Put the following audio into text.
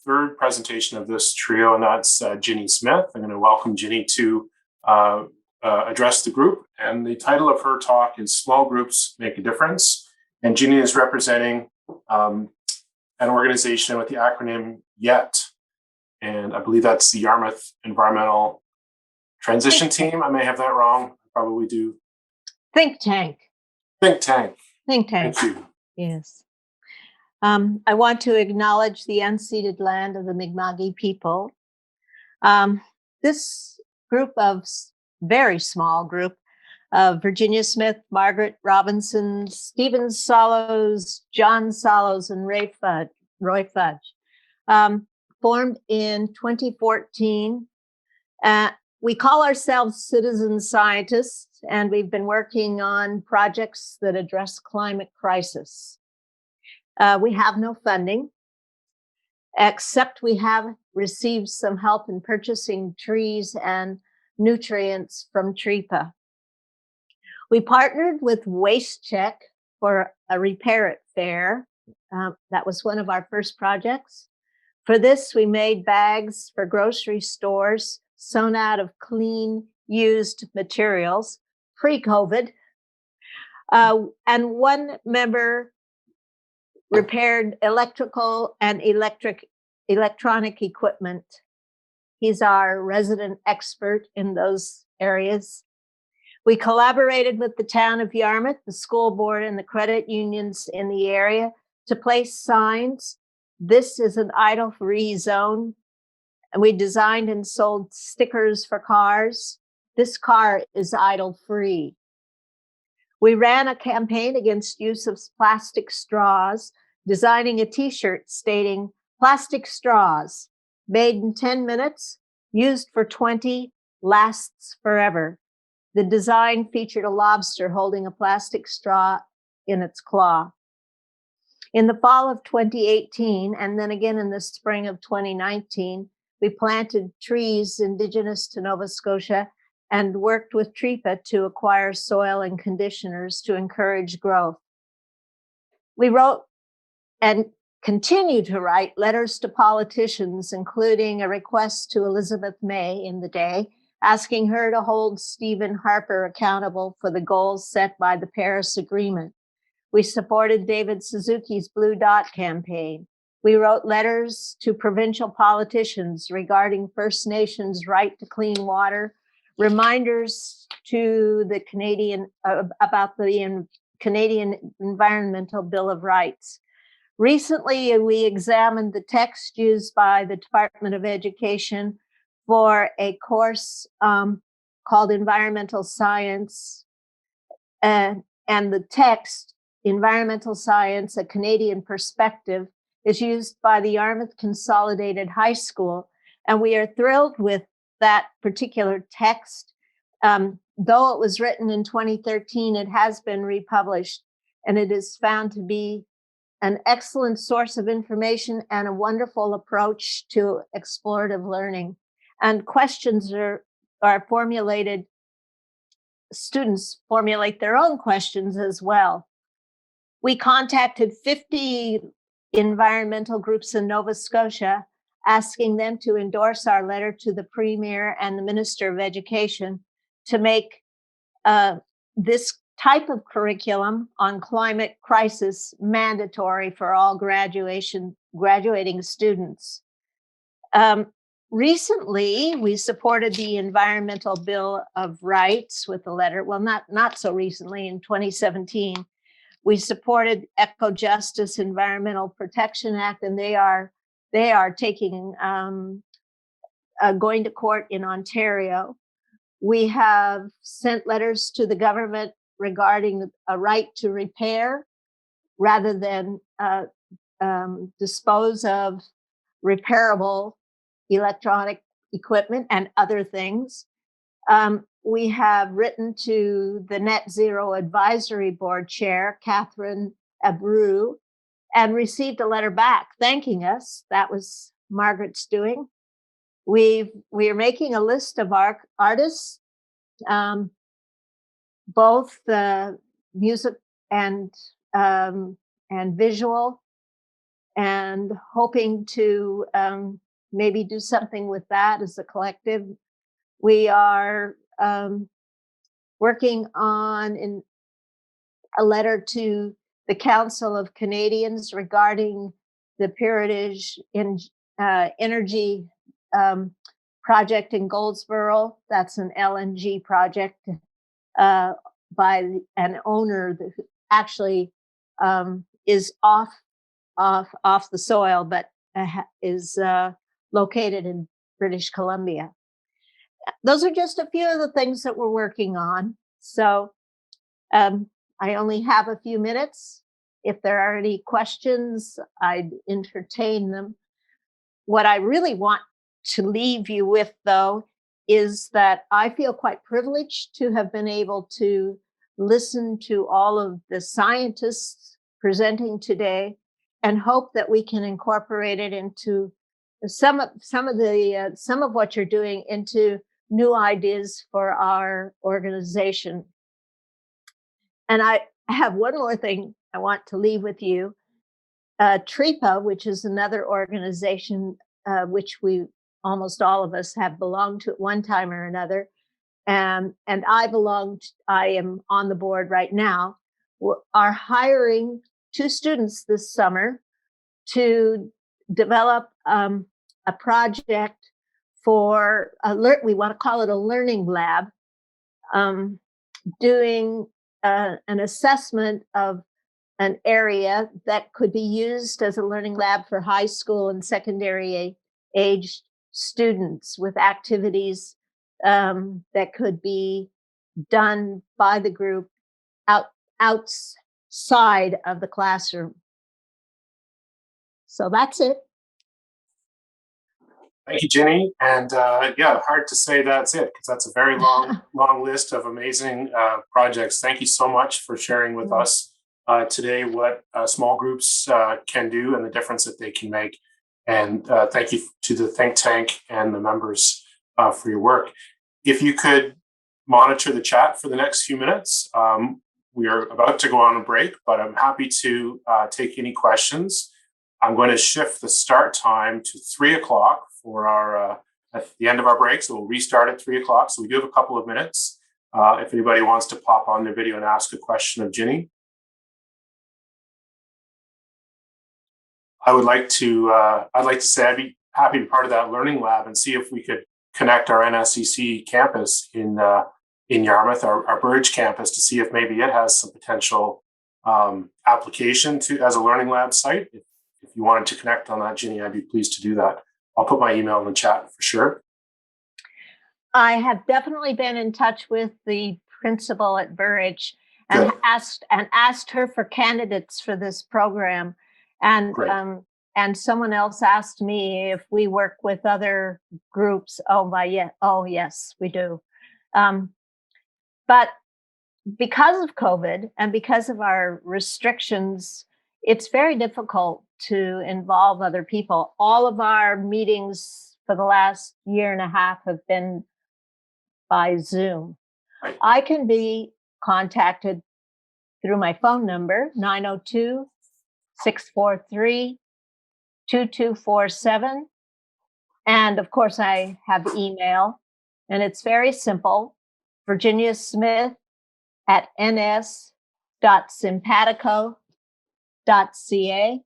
third presentation of this trio, and that's Ginny Smith. I'm going to welcome Ginny to address the group. And the title of her talk is Small Groups Make a Difference. And Ginny is representing an organization with the acronym YET. And I believe that's the Yarmouth Environmental Transition Team. I may have that wrong. I probably do. Think tank. Think tank. Think tank. Thank you. Yes. I want to acknowledge the unceded land of the Mi'kmaq people. This group of very small group of Virginia Smith, Margaret Robinson, Stephen Sallows, John Sallows, and Roy Fudge, formed in 2014. We call ourselves citizen scientists, and we've been working on projects that address climate crisis. We have no funding, except we have received some help in purchasing trees and nutrients from TREPA. We partnered with Waste Check for a Repair It fair. That was one of our first projects. For this, we made bags for grocery stores sewn out of clean, used materials, pre-COVID. And one member repaired electrical and electronic equipment. He's our resident expert in those areas. We collaborated with the town of Yarmouth, the school board, and the credit unions in the area to place signs. This is an idle-free zone. And we designed and sold stickers for cars. This car is idle-free. We ran a campaign against use of plastic straws, designing a t-shirt stating plastic straws, made in 10 minutes, used for 20, lasts forever. The design featured a lobster holding a plastic straw in its claw. In the fall of 2018, and then again in the spring of 2019, we planted trees indigenous to Nova Scotia and worked with TREPA to acquire soil and conditioners to encourage growth. We wrote and continue to write letters to politicians, including a request to Elizabeth May in the day, asking her to hold Stephen Harper accountable for the goals set by the Paris Agreement. We supported David Suzuki's Blue Dot campaign. We wrote letters to provincial politicians regarding First Nations' right to clean water, reminders to the Canadian about the Canadian Environmental Bill of Rights. Recently, we examined the text used by the Department of Education for a course called Environmental Science, and the text, Environmental Science, A Canadian Perspective, is used by the Yarmouth Consolidated High School, and we are thrilled with that particular text. Though it was written in 2013, it has been republished, and it is found to be an excellent source of information and a wonderful approach to explorative learning. And questions are formulated, students formulate their own questions as well. We contacted 50 environmental groups in Nova Scotia, asking them to endorse our letter to the Premier and the Minister of Education to make this type of curriculum on climate crisis mandatory for all graduating students. Recently, we supported the Environmental Bill of Rights with a letter. Well, not so recently, in 2017. We supported Eco Justice Environmental Protection Act, and they are taking going to court in Ontario. We have sent letters to the government regarding a right to repair rather than dispose of repairable electronic equipment and other things. We have written to the Net Zero Advisory Board Chair, Catherine Abreu, and received a letter back thanking us. That was Margaret's doing. We are making a list of our artists, both the music and visual, and hoping to maybe do something with that as a collective. We are working on a letter to the Council of Canadians regarding the Peerage in Energy project in Goldsboro. That's an LNG project by an owner that actually is off the soil, but is located in British Columbia. Those are just a few of the things that we're working on. So I only have a few minutes. If there are any questions, I'd entertain them. What I really want to leave you with, though, is that I feel quite privileged to have been able to listen to all of the scientists presenting today, and hope that we can incorporate it into some of what you're doing into new ideas for our organization. And I have one more thing I want to leave with you. TRIPA, which is another organization which almost all of us have belonged to at one time or another, and I am on the board right now, are hiring 2 students this summer to develop a project for we want to call it a learning lab, doing an assessment of an area that could be used as a learning lab for high school and secondary age students, with activities that could be done by the group outside of the classroom. So that's it. Thank you, Ginny. And yeah, hard to say that's it, because that's a very long list of amazing projects. Thank you so much for sharing with us today what small groups can do and the difference that they can make. And thank you to the think tank and the members for your work. If you could monitor the chat for the next few minutes, we are about to go on a break, but I'm happy to take any questions. I'm going to shift the start time to 3 o'clock for our at the end of our break. So we'll restart at 3 o'clock. So we do have a couple of minutes if anybody wants to pop on their video and ask a question of Ginny. I'd like to say I'd be happy to be part of that learning lab and see if we could connect our NSCC campus in Yarmouth, our Burridge campus, to see if maybe it has some potential application as a learning lab site. If you wanted to connect on that, Ginny, I'd be pleased to do that. I'll put my email in the chat for sure. I have definitely been in touch with the principal at Burridge and asked her for candidates for this program. And someone else asked me if we work with other groups. Oh yes, we do. But because of COVID and because of our restrictions, it's very difficult to involve other people. All of our meetings for the last year and a half have been by Zoom. Right. I can be contacted through my phone number, 902-643-2247. And of course, I have email, and it's very simple: virginiasmith@ns.simpatico.ca.